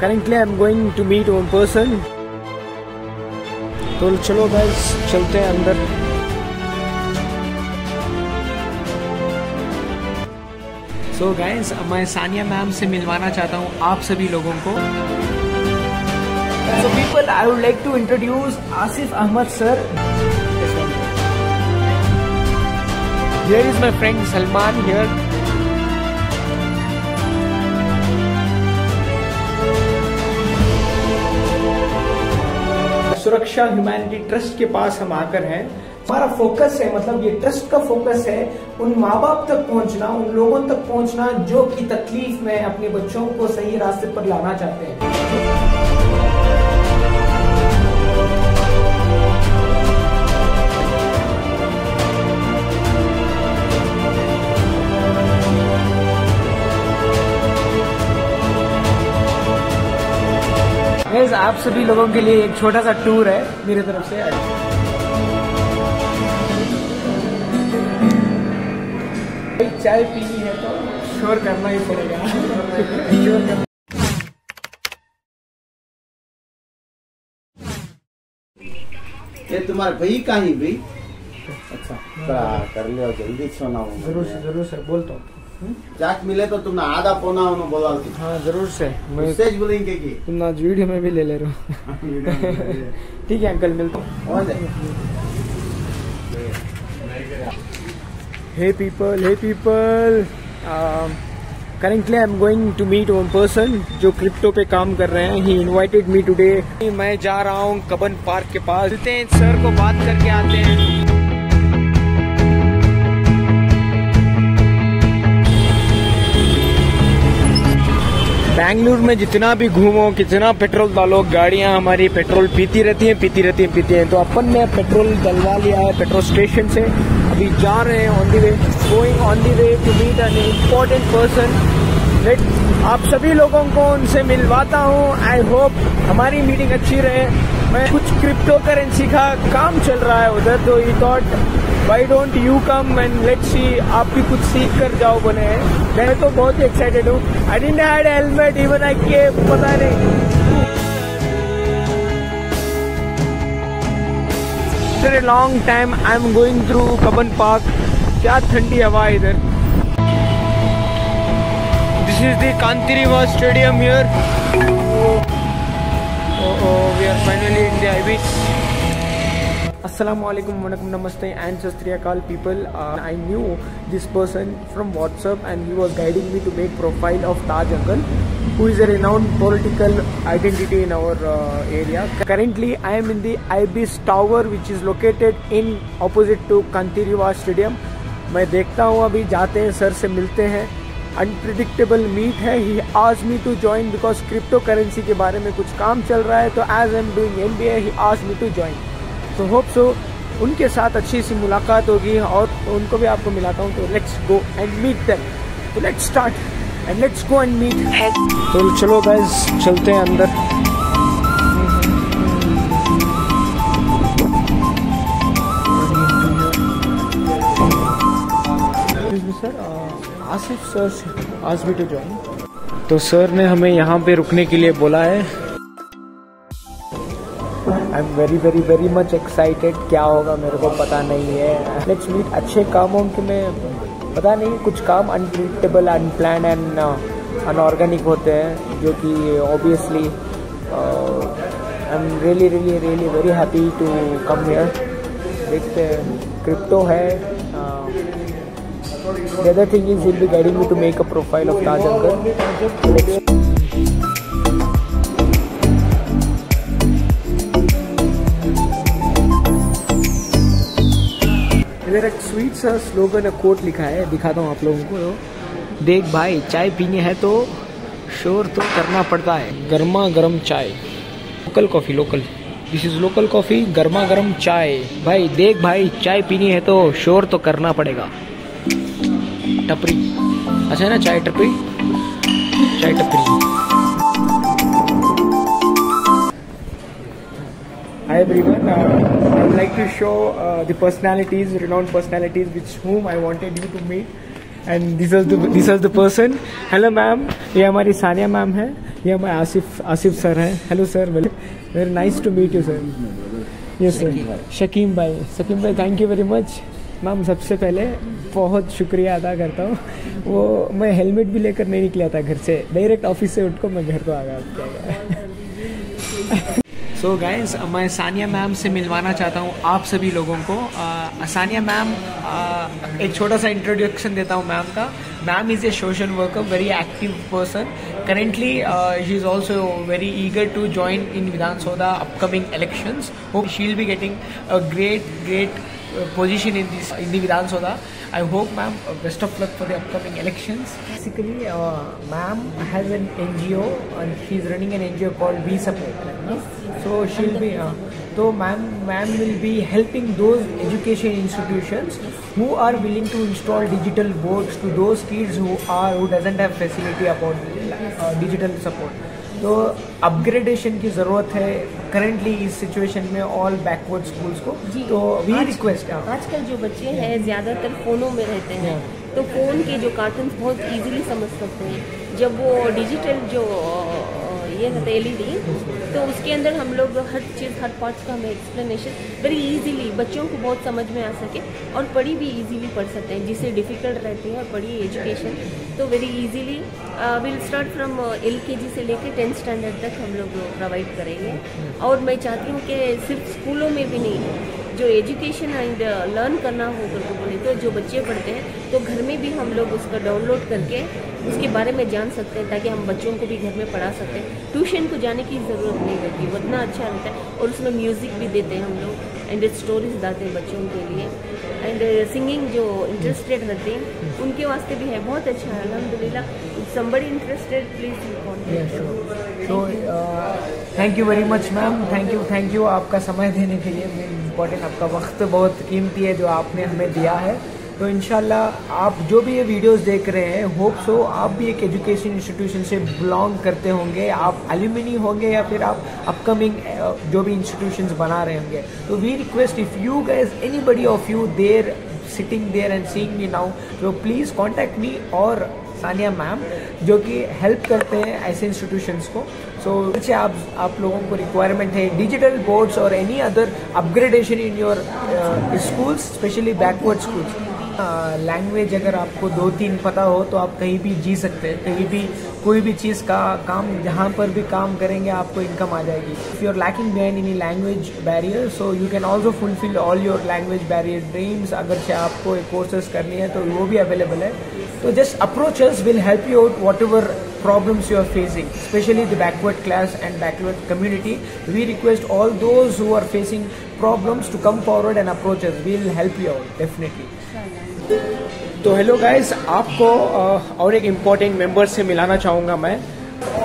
Currently I'm going to meet one person. तो चलो guys चलते हैं अंदर। So guys, मैं सानिया मैम से मिलवाना चाहता हूँ आप सभी लोगों को। So people, I would like to introduce Asif Ahmad sir. Here is my friend Salman here. सुरक्षा ह्यूमैनिटी ट्रस्ट के पास हम आकर हैं। हमारा फोकस है, मतलब ये ट्रस्ट का फोकस है उन माँ बाप तक पहुंचना, उन लोगों तक पहुंचना जो कि तकलीफ में अपने बच्चों को सही रास्ते पर लाना चाहते हैं। आप सभी लोगों के लिए एक छोटा सा टूर है मेरी तरफ से। चाय पीनी है तो शोर करना ही पड़ेगा। ये तुम्हारे भाई कहीं भाई? अच्छा कर लियो जल्दी सोना। जरूर से बोलता हूँ। जाक मिले तो तुमने आधा पौना उन्होंने बोला थी। हाँ जरूर से मैसेज बोलेंगे कि तुम आज वीडियो में भी ले रहे हो। ठीक है अंकल, मिलता हूँ। Hey people, currently I'm going to meet one person जो क्रिप्टो पे काम कर रहे हैं। He invited me today। मैं जा रहा हूँ कबन पार्क के पास, चलते हैं सर को बात करके आते हैं। बैंगलोर में जितना भी घूमो, कितना पेट्रोल डालो, गाड़ियां हमारी पेट्रोल पीती रहती हैं। तो अपन ने पेट्रोल डलवा लिया है पेट्रोल स्टेशन से। अभी जा रहे हैं going on the way to meet an important person. आप सभी लोगों को उनसे मिलवाता हूँ। आई होप हमारी मीटिंग अच्छी रहे। मैं कुछ क्रिप्टो करेंसी का काम चल रहा है उधर, तो ही thought why don't you come and let's see, आप भी कुछ सीख कर जाओ बने हैं। मैं तो बहुत ही एक्साइटेड हूँ। I didn't had helmet even I के पता नहीं। After a long time I am going through Cubbon park. क्या ठंडी हवा है इधर। This is the Kantiriva Stadium here. We are finally in the IB. Assalamualaikum, Wanakkam, Namaste and Sat Sri Akal people. I knew this person from WhatsApp and he was guiding me to make profile of Taj Uncle, who is a renowned political identity in our area. Currently I am in the IBIS Tower which is located in opposite to Kantiriva Stadium. मैं देखता हूँ, अभी जाते हैं sir से मिलते हैं। Unpredictable meet है। He asked me to join because crypto currency के बारे में कुछ काम चल रहा है। तो as I am doing MBA he asked me to join. तो होप सो उनके साथ अच्छी सी मुलाकात होगी और उनको भी आपको मिलाता हूँ। तो let's go and meet them. तो let's start and let's go and meet. तो चलो गाइस चलते हैं अंदर। Sir Asif sir asked me to join. तो सर ने हमें यहाँ पे रुकने के लिए बोला है। I am very much excited. क्या होगा मेरे को पता नहीं है। Let's meet. अच्छे कामों के में पता नहीं, कुछ काम अनप्रिडिक्टेबल, अनप्लान एंड अनऑर्गेनिक होते हैं जो कि obviously I am really very happy to come here. देखते हैं क्रिप्टो है। The other thing is he'll be guiding me to make a profile of Taj Uncle. इधर एक स्वीट सा स्लोगन, कोट लिखा है, दिखाता हूँ आप लोगों को। देख भाई, चाय पीनी है तो शोर तो करना पड़ता है। गर्मा गर्म चाय, local coffee, local. This is local coffee, गर्मा गर्म चाय। भाई देख भाई, चाय पीनी है तो शोर तो करना पड़ेगा। टपरी, अच्छा है ना, चाय टपरी, चाय टपरी। Hi everyone, I would like to show the personalities, renowned personalities with whom I wanted you to meet, and this is the person. Hello ma'am, ये हमारी सानिया मैम है। ये हमारे आसिफ सर हैं. Hello sir, very nice to meet you sir. Yes sir. Shakeem भाई thank you very much. Ma'am सबसे पहले बहुत शुक्रिया अदा करता हूँ. वो मैं हेलमेट भी लेकर नहीं निकला था घर से, डायरेक्ट ऑफिस से उठकर मैं घर को आ गया. सो गाइस, मैं सानिया मैम से मिलवाना चाहता हूँ आप सभी लोगों को. सानिया मैम, एक छोटा सा इंट्रोडक्शन देता हूँ मैम का. Ma'am is a social worker, very active person. Currently, she is also very eager to join in Vidhan Sabha upcoming elections. Hope she'll be getting a great position in the Vidhan Sabha. I hope, ma'am, best of luck for the upcoming elections. Basically, ma'am has an NGO and she's running an NGO called We Support. So she'll be. So ma'am will be helping those education institutions who are willing to install digital boards to those kids who doesn't have facility about digital support. तो upgradation की ज़रूरत है currently इस situation में all backward schools को. तो we request, आजकल जो बच्चे हैं ज़्यादातर फ़ोनों में रहते हैं, तो फ़ोन के जो कार्टून्स बहुत इजीली समझ सकते हैं. जब वो डिजिटल जो ये रहता है LED, तो उसके अंदर हम लोग हर चीज़, हर पार्ट्स का हमें एक्सप्लेनेशन वेरी इजीली बच्चों को बहुत समझ में आ सके और पढ़ी भी इजीली पढ़ सकते हैं. जिससे डिफ़िकल्ट रहती है पढ़ी एजुकेशन, तो very easily will start from LKG से लेकर 10th स्टैंडर्ड तक हम लोग प्रोवाइड करेंगे. और मैं चाहती हूँ कि सिर्फ स्कूलों में भी नहीं, जो एजुकेशन एंड लर्न करना हो करके बोले तो जो बच्चे पढ़ते हैं तो घर में भी हम लोग उसका डाउनलोड करके उसके बारे में जान सकते हैं, ताकि हम बच्चों को भी घर में पढ़ा सकते हैं. ट्यूशन को जाने की ज़रूरत नहीं रहती, उतना अच्छा रहता है. और उसमें म्यूज़िक भी देते हैं हम लोग एंड स्टोरीज लाते हैं बच्चों के लिए. एंड सिंगिंग जो इंटरेस्टेड रहते हैं उनके वास्ते भी है, बहुत अच्छा है अल्हम्दुलिल्लाह. somebody interested, please contact. So thank you very much ma'am. Thank you आपका समय देने के लिए. मेन इम्पोर्टेंट, आपका वक्त बहुत कीमती है जो आपने हमें दिया है. तो इंशाल्लाह आप जो भी ये वीडियोस देख रहे हैं, होप सो आप भी एक एजुकेशन इंस्टीट्यूशन से बिलोंग करते होंगे, आप एल्यूमिनी होंगे या फिर आप अपकमिंग जो भी इंस्टीट्यूशंस बना रहे होंगे. तो we request, if you guys anybody of you there sitting there and seeing me now, तो प्लीज़ कॉन्टैक्ट मी और सानिया मैम जो कि हेल्प करते हैं ऐसे इंस्टीट्यूशंस को. सो आप लोगों को रिक्वायरमेंट है डिजिटल बोर्ड्स और any other upgradation in your schools, specially backward schools. Language अगर आपको 2-3 पता हो तो आप कहीं भी जी सकते हैं, कहीं भी कोई भी चीज़ का काम, जहाँ पर भी काम करेंगे आपको इनकम आ जाएगी. If you are lacking behind any language barrier, so you can also fulfil all your language barrier dreams. अगर से आपको कोर्सेज करनी है तो वो भी अवेलेबल है. तो just approach us, will help you out what ever problems you are facing, especially the backward class and backward community. We request all those who are facing problems to come forward and approach us. We will help you out definitely. तो hello guys, आपको और एक important member से मिलाना चाहूँगा मैं.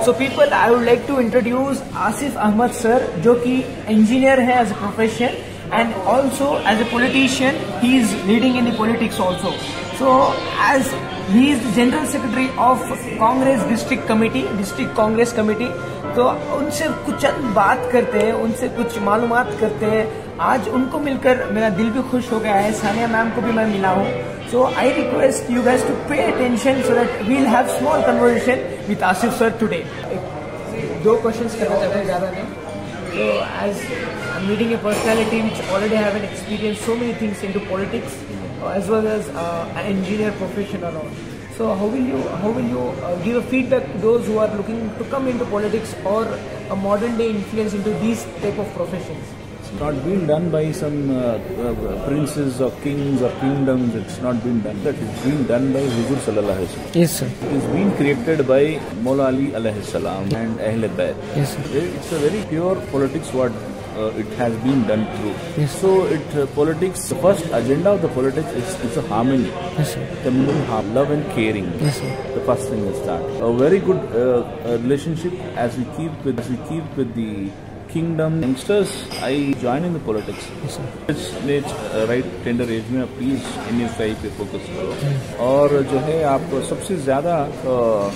So people, I would like to introduce Asif Ahmed sir, जो कि इंजीनियर है as a profession and also as a politician. He is leading in the politics also. So as he is the general secretary of Congress district Congress committee. तो उनसे कुछ चंद बात करते हैं, उनसे कुछ मालूमात करते हैं. आज उनको मिलकर मेरा दिल भी खुश हो गया है. सानिया मैम को भी मैं मिला हूँ. So I request you guys to pay attention so that we will have small conversation with Asif sir today. 2 questions करना चाहते हैं, ज़्यादा नहीं. So as I'm meeting a personality which already have an experience so many things into politics, as well as an engineer profession and all. So how will you give a feedback to those who are looking to come into politics or a modern day influence into these type of professions? It's not been done by some princes or kings or kingdoms. It's not been done. That it's been done by Huzur Sallallahu Alaihi Wasallam. Yes sir. It's been created by Maula Ali Alayhi Salam and Ahle Bayt. Yes sir. It's a very pure politics what it has been done through. Yes. So politics, the first agenda of the politics is a harmony. Yes sir. Communal love and caring. Yes sir. The first thing is that a very good relationship as we keep with the kingdom. Youngsters, I join in the politics. Let's right tender age में please NFI पे focus करो। और जो है आप सबसे ज्यादा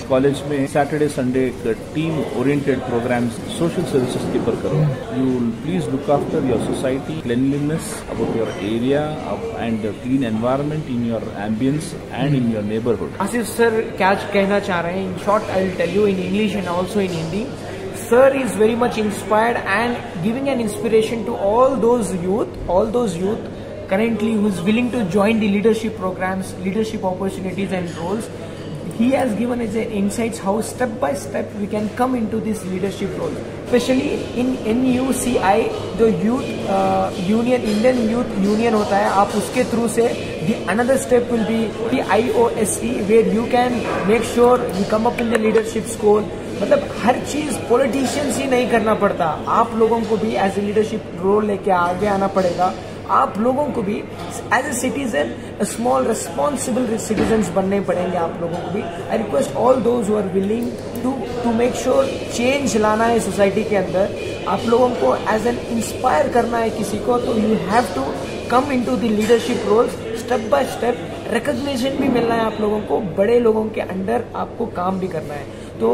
college में Saturday Sunday team oriented programmes social services के ऊपर करो। You please look after your society, cleanliness about your area and clean environment in your ambience and in your neighbourhood. Asif sir क्या कहना चाह रहे हैं? In short I will tell you in English and also in Hindi. Sir is very much inspired and giving an inspiration to all those youth currently who is willing to join the leadership programs, leadership opportunities and roles. He has given us insights how step by step we can come into this leadership role. Especially in NUCI, the youth union, Indian Youth Union होता है, आप उसके through से the another step will be the IOSE where you can make sure you come up in the leadership school. मतलब हर चीज politicians ही नहीं करना पड़ता, आप लोगों को भी एज ए लीडरशिप रोल लेके आगे आना पड़ेगा. आप लोगों को भी as a citizen small responsible citizens बनने पड़ेंगे आप लोगों को भी. I request all those who are willing to make sure change लाना है सोसाइटी के अंदर, आप लोगों को एज एन इंस्पायर करना है किसी को, तो you have to come into the leadership roles step by step. Recognition भी मिलना है आप लोगों को, बड़े लोगों के अंडर आपको काम भी करना है. तो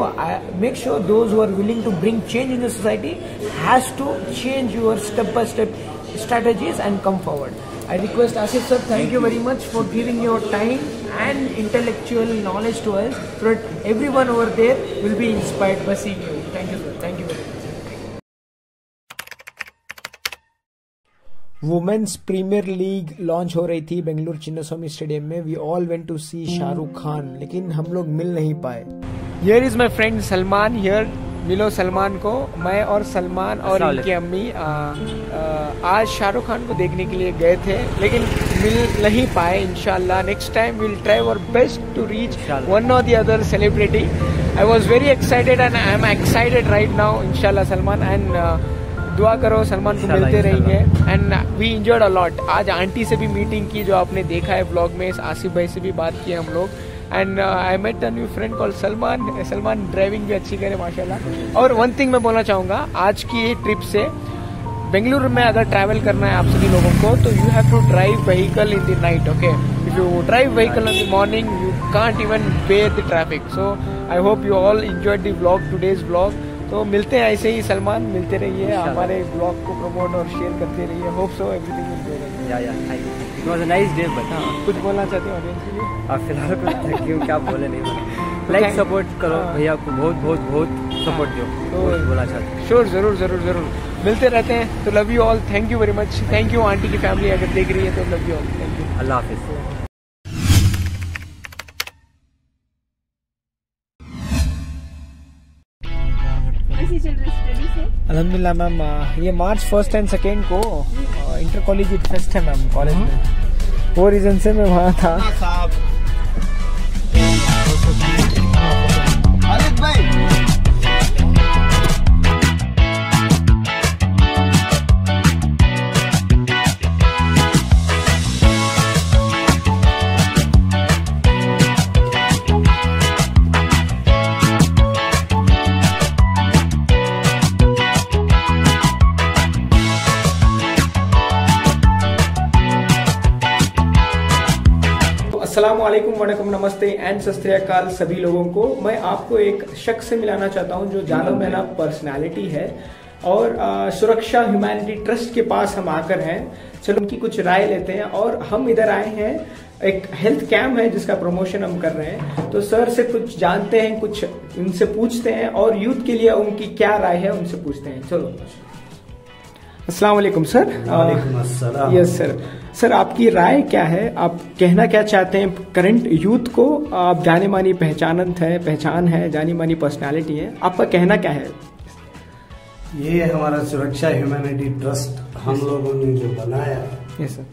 make sure those who are willing to bring change in the society has to change your step by step strategies and come forward. I request Asif sir, thank you very much for giving your time and intellectual knowledge to us, so that everyone over there will be inspired by seeing you. Thank you sir, thank you very much. Women's premier league launch हो रही थी Bengaluru Chinnaswamy stadium में. We all went to see Shahrukh Khan, लेकिन हम लोग मिल नहीं पाए. Here is my friend Salman. Here मिलो सलमान को. मैं और सलमान और इनकी अम्मी आज शाहरुख खान को देखने के लिए गए थे, लेकिन मिल नहीं पाए. इंशाल्लाह next time will try our best to reach one or the other celebrity. I was very excited and I am excited right now. इंशाल्लाह सलमान, एंड दुआ करो सलमान को मिलते रहेंगे. And we enjoyed a lot. आज आंटी से भी मीटिंग की जो आपने देखा है ब्लॉग में, आसिफ भाई से भी बात की हम लोग. And I met a new friend called Salman. Salman driving भी अच्छी करे माशाल्लाह. और वन थिंग मैं बोलना चाहूँगा, आज की ये ट्रिप से बेंगलुरु में अगर ट्रैवल करना है आप सभी लोगों को, तो you have to drive vehicle in the night. Okay, if you drive vehicle in the morning you can't even bear the traffic. So I hope you all enjoyed the vlog, today's vlog. तो मिलते हैं ऐसे ही सलमान, मिलते रहिए, हमारे blog को promote और share करते रहिए. Hope so everything will go right. It was a nice day. But कुछ बोलना चाहते हैं ऑडियंस के लिए? आप फिलहाल कुछ क्यों क्या बोले नहीं. लाइक सपोर्ट करो भैया को, बहुत बहुत बहुत सपोर्ट दो. तो बोलना चाहते हैं. श्योर, जरूर जरूर जरूर मिलते रहते हैं. तो love you all, thank you very much. Thank you aunty की फैमिली अगर देख रही है तो love you all. Thank you. अल्लाह हाफिज. अल्हम्दुलिल्लाह मैम. ये मार्च 1 एंड 2 को इंटर कॉलेजिएट फेस्ट है मैम कॉलेज में. वो रीजन से मैं वहाँ था. अस्सलामुअलैकुम, वनकम, नमस्ते एंड सत श्री अकाल सभी लोगों को. मैं आपको एक शख्स से मिलाना चाहता हूं जो जानो माना पर्सनालिटी है, और सुरक्षा ह्यूमैनिटी ट्रस्ट के पास हम आकर हैं. चलो उनकी कुछ राय लेते हैं. और हम इधर आए हैं, एक हेल्थ कैंप है जिसका प्रमोशन हम कर रहे हैं. तो सर से कुछ जानते हैं, कुछ उनसे पूछते हैं, और यूथ के लिए उनकी क्या राय है उनसे पूछते हैं. चलो. अस्सलाम वालेकुम सर. वालेकुम अस्सलाम. Yes sir. सर आपकी राय क्या है, आप कहना क्या चाहते हैं करंट यूथ को? आप जाने मानी पहचान है, जानी मानी पर्सनालिटी है, आपका कहना क्या है? ये हमारा सुरक्षा ह्यूमैनिटी ट्रस्ट हम लोगों ने जो बनाया, यस सर,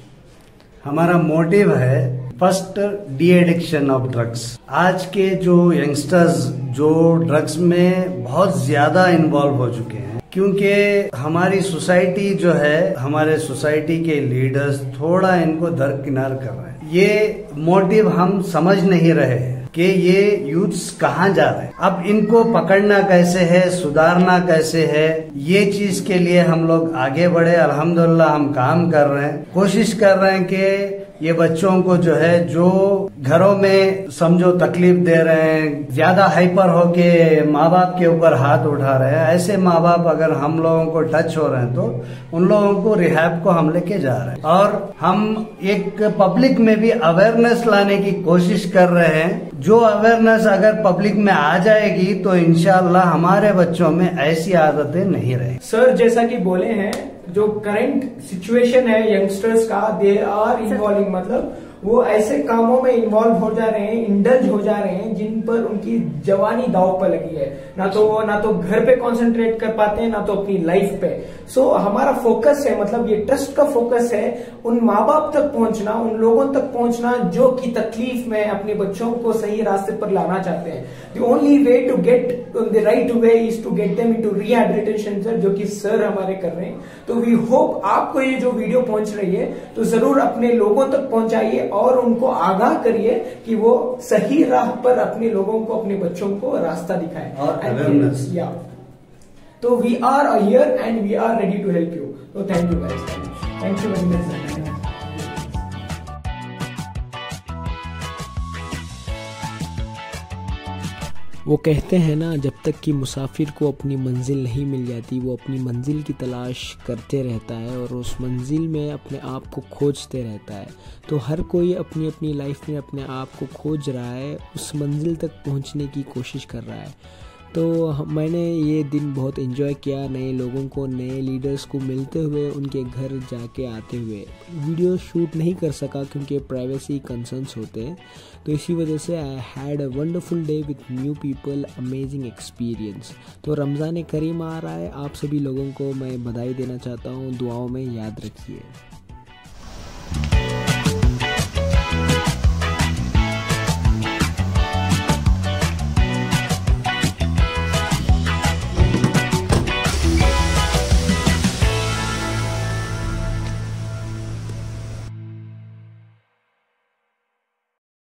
हमारा मोटिव है first de addiction of drugs. आज के जो यंगस्टर्स जो ड्रग्स में बहुत ज्यादा इन्वॉल्व हो चुके हैं, क्योंकि हमारी सोसाइटी जो है, हमारे सोसाइटी के लीडर्स थोड़ा इनको दरकिनार कर रहे हैं. ये मोटिव हम समझ नहीं रहे. कि ये यूथ्स कहाँ जा रहे हैं। अब इनको पकड़ना कैसे है, सुधारना कैसे है, ये चीज के लिए हम लोग आगे बढ़े। अल्हम्दुलिल्लाह हम काम कर रहे हैं, कोशिश कर रहे हैं कि ये बच्चों को जो है, जो घरों में समझो तकलीफ दे रहे हैं, ज्यादा हाइपर होके माँ बाप के ऊपर हाथ उठा रहे हैं, ऐसे माँ बाप अगर हम लोगों को टच हो रहे हैं तो उन लोगों को रिहैब को हम लेके जा रहे हैं। और हम एक पब्लिक में भी अवेयरनेस लाने की कोशिश कर रहे हैं। जो अवेयरनेस अगर पब्लिक में आ जाएगी तो इंशाअल्लाह हमारे बच्चों में ऐसी आदतें नहीं रहेंगी। सर जैसा कि बोले हैं, जो करंट सिचुएशन है यंगस्टर्स का, दे आर इन्वॉल्विंग, मतलब वो ऐसे कामों में इन्वॉल्व हो जा रहे हैं, इंडल्ज हो जा रहे हैं जिन पर उनकी जवानी दांव पर लगी है। ना तो घर पे कंसंट्रेट कर पाते हैं, ना तो अपनी लाइफ पे। सो हमारा फोकस है, मतलब ये ट्रस्ट का फोकस है उन माँ बाप तक पहुंचना, उन लोगों तक पहुंचना जो कि तकलीफ में अपने बच्चों को सही रास्ते पर लाना चाहते हैं। The only way to get the right way is to get them into rehabilitation sir, जो कि सर हमारे कर रहे हैं। तो वी होप आपको ये जो वीडियो पहुंच रही है तो जरूर अपने लोगों तक पहुंचाइए और उनको आगाह करिए कि वो सही राह पर अपने लोगों को, अपने बच्चों को रास्ता दिखाएं। और अवेयरनेस, या तो we are here and we are ready to help you. तो thank you guys, thank you very much. वो कहते हैं ना, जब तक कि मुसाफिर को अपनी मंजिल नहीं मिल जाती, वो अपनी मंजिल की तलाश करते रहता है और उस मंजिल में अपने आप को खोजते रहता है। तो हर कोई अपनी अपनी लाइफ में अपने आप को खोज रहा है, उस मंजिल तक पहुंचने की कोशिश कर रहा है। तो मैंने ये दिन बहुत एंजॉय किया, नए लोगों को, नए लीडर्स को मिलते हुए, उनके घर जाके आते हुए। वीडियो शूट नहीं कर सका क्योंकि प्राइवेसी कंसर्न्स होते हैं, तो इसी वजह से I had a wonderful day with new people, amazing experience. तो रमज़ान करीम आ रहा है, आप सभी लोगों को मैं बधाई देना चाहता हूँ, दुआओं में याद रखिए।